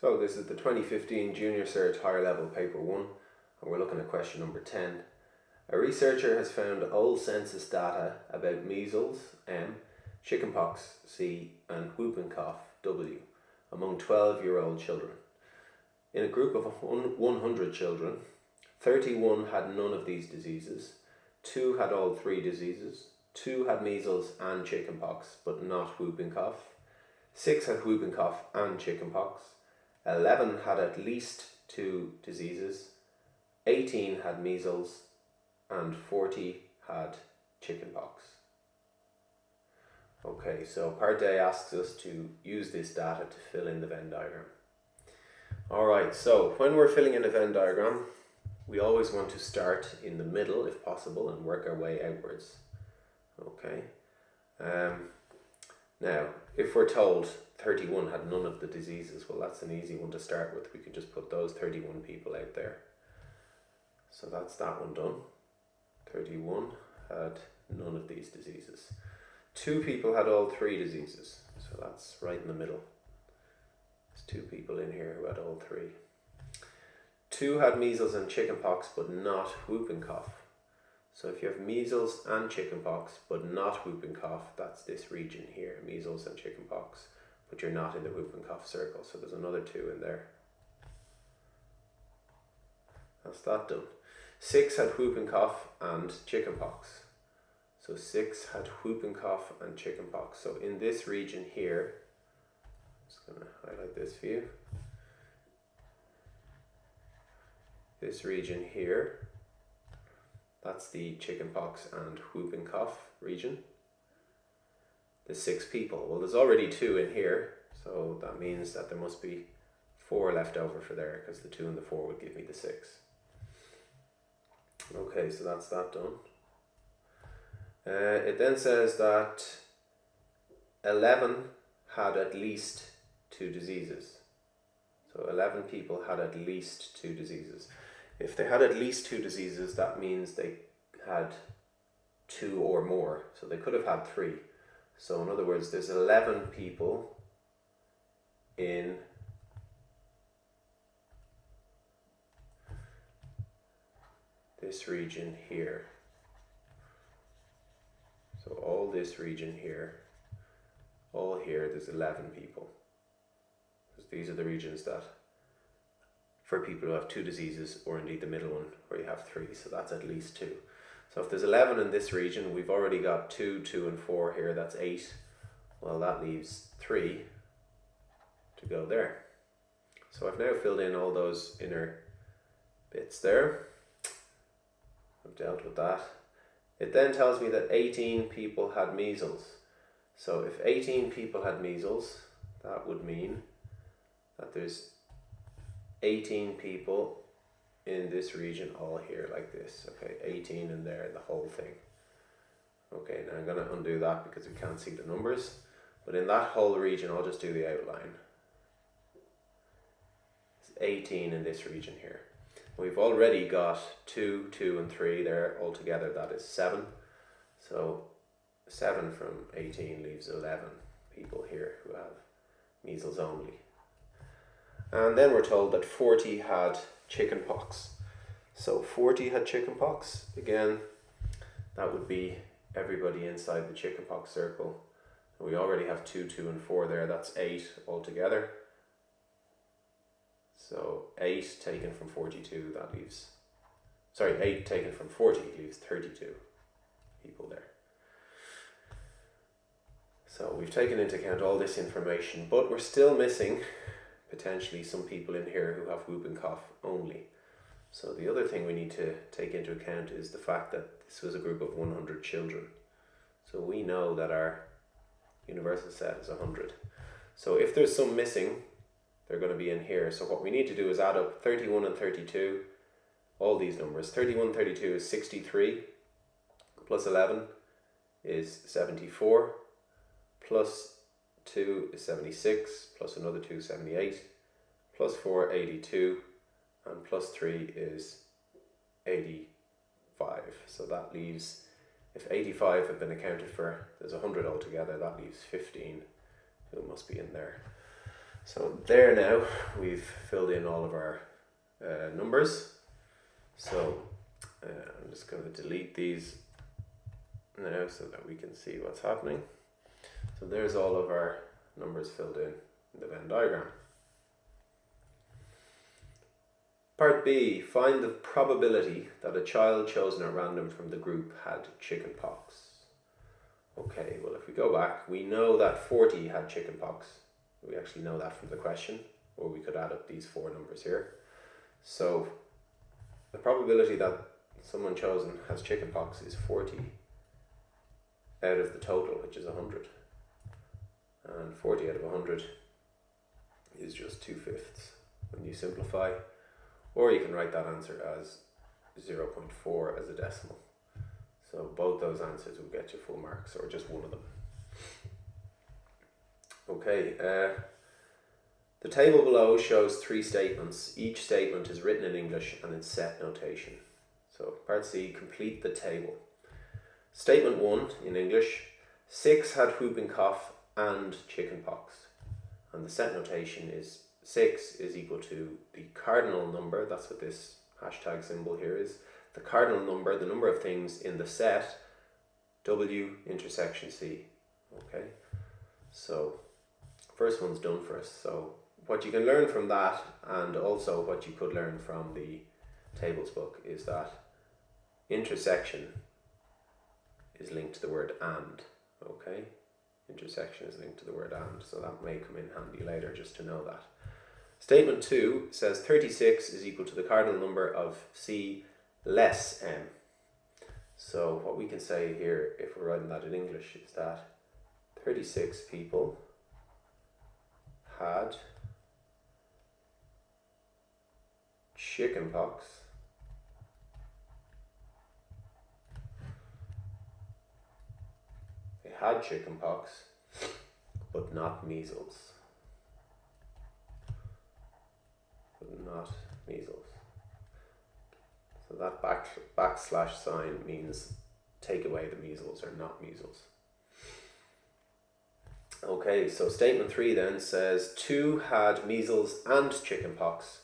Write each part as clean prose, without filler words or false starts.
So this is the 2015 Junior Cert Higher Level Paper 1, and we're looking at question number 10. A researcher has found old census data about measles, M, chickenpox, C, and whooping cough, W, among 12-year-old children. In a group of 100 children, 31 had none of these diseases, 2 had all 3 diseases, 2 had measles and chickenpox, but not whooping cough, 6 had whooping cough and chickenpox, 11 had at least 2 diseases, 18 had measles, and 40 had chickenpox. Okay, so part A asks us to use this data to fill in the Venn diagram. Alright, so when we're filling in a Venn diagram, we always want to start in the middle if possible and work our way outwards. Okay. Now, if we're told 31 had none of the diseases, well, that's an easy one to start with. We can just put those 31 people out there. So that's that one done. 31 had none of these diseases. 2 people had all 3 diseases, so that's right in the middle. There's 2 people in here who had all 3. 2 had measles and chickenpox, but not whooping cough. So if you have measles and chickenpox, but not whooping cough, that's this region here, measles and chickenpox, but you're not in the whooping cough circle, so there's another 2 in there. That's that done. 6 had whooping cough and chickenpox. So 6 had whooping cough and chickenpox. So in this region here, I'm just going to highlight this for you. This region here, that's the chickenpox and whooping cough region. The 6 people. Well, there's already 2 in here, so that means that there must be 4 left over for there, because the 2 and the 4 would give me the 6. Okay, so that's that done. It then says that 11 had at least 2 diseases. So 11 people had at least 2 diseases. If they had at least 2 diseases, that means they had 2 or more. So they could have had 3. So in other words, there's 11 people in this region here. So all this region here, all here, there's 11 people. Because these are the regions that, for people who have 2 diseases, or indeed the middle one where you have 3, so that's at least 2. So if there's 11 in this region, we've already got 2, 2 and 4 here, that's 8. Well, that leaves 3 to go there. So I've now filled in all those inner bits there. I've dealt with that. It then tells me that 18 people had measles. So if 18 people had measles, that would mean that there's 18 people in this region all here like this. Okay, 18 in there, the whole thing. Okay, now I'm going to undo that because we can't see the numbers. But in that whole region, I'll just do the outline. It's 18 in this region here. We've already got 2, 2 and 3 there altogether, that is 7. So 7 from 18 leaves 11 people here who have measles only. And then we're told that 40 had chickenpox. So 40 had chickenpox. Again, that would be everybody inside the chickenpox circle. And we already have 2, 2 and 4 there, that's 8 altogether. So 8 taken from 42, that leaves, 8 taken from 40 leaves 32 people there. So we've taken into account all this information, but we're still missing potentially some people in here who have whooping cough only. So the other thing we need to take into account is the fact that this was a group of 100 children. So we know that our universal set is 100. So if there's some missing, they're going to be in here. So what we need to do is add up 31 and 32, all these numbers. 31 and 32 is 63, plus 11 is 74, plus 2 is 76, plus another 2 78, plus 4 82, and plus 3 is 85. So that leaves, if 85 have been accounted for, there's 100 altogether, that leaves 15 who must be in there. So there now, we've filled in all of our numbers. So I'm just going to delete these now so that we can see what's happening. So there's all of our numbers filled in the Venn diagram. Part B, find the probability that a child chosen at random from the group had chicken pox. Okay, well if we go back, we know that 40 had chicken pox. We actually know that from the question, or we could add up these four numbers here. So the probability that someone chosen has chicken pox is 40 out of the total, which is 100. And 40 out of 100 is just 2/5 when you simplify. Or you can write that answer as 0.4 as a decimal. So both those answers will get you full marks, or just one of them. Okay, the table below shows 3 statements. Each statement is written in English and in set notation. So part C, complete the table. Statement 1 in English, 6 had whooping cough and chicken pox. And the set notation is 6 is equal to the cardinal number, that's what this hashtag symbol here is, the cardinal number, the number of things in the set W intersection C. Okay, so first one's done for us. So what you can learn from that, and also what you could learn from the tables book, is that intersection is linked to the word and. Okay, intersection is linked to the word and, so that may come in handy later just to know that. Statement 2 says 36 is equal to the cardinal number of C less M. So what we can say here, if we're writing that in English, is that 36 people had chicken pox but not measles. So that backslash sign means take away the measles or not measles. Okay, so statement 3 then says 2 had measles and chicken pox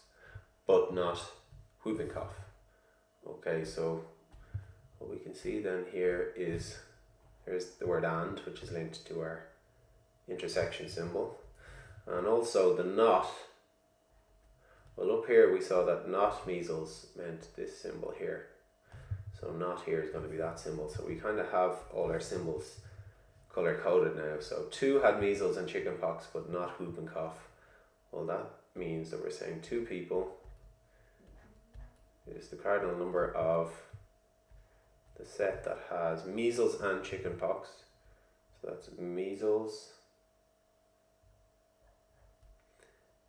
but not whooping cough. Okay, so what we can see then here is, here's the word and, which is linked to our intersection symbol, and also the not. Well, up here we saw that not measles meant this symbol here. So not here is going to be that symbol. So we kind of have all our symbols color coded now. So 2 had measles and chicken pox but not whooping cough. Well, that means that we're saying 2 people is the cardinal number of the set that has measles and chicken pox. So that's measles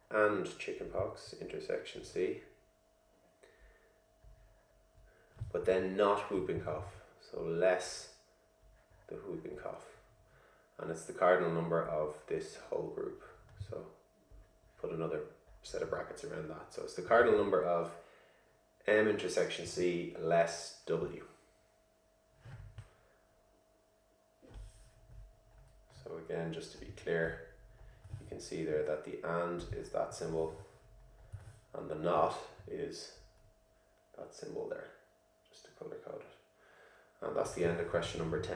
and chicken pox, intersection C, but then not whooping cough, so less the whooping cough, and it's the cardinal number of this whole group. So put another set of brackets around that. So it's the cardinal number of M intersection C less W. So again, just to be clear, you can see there that the and is that symbol and the not is that symbol there, just to color code it. And that's the end of question number 10.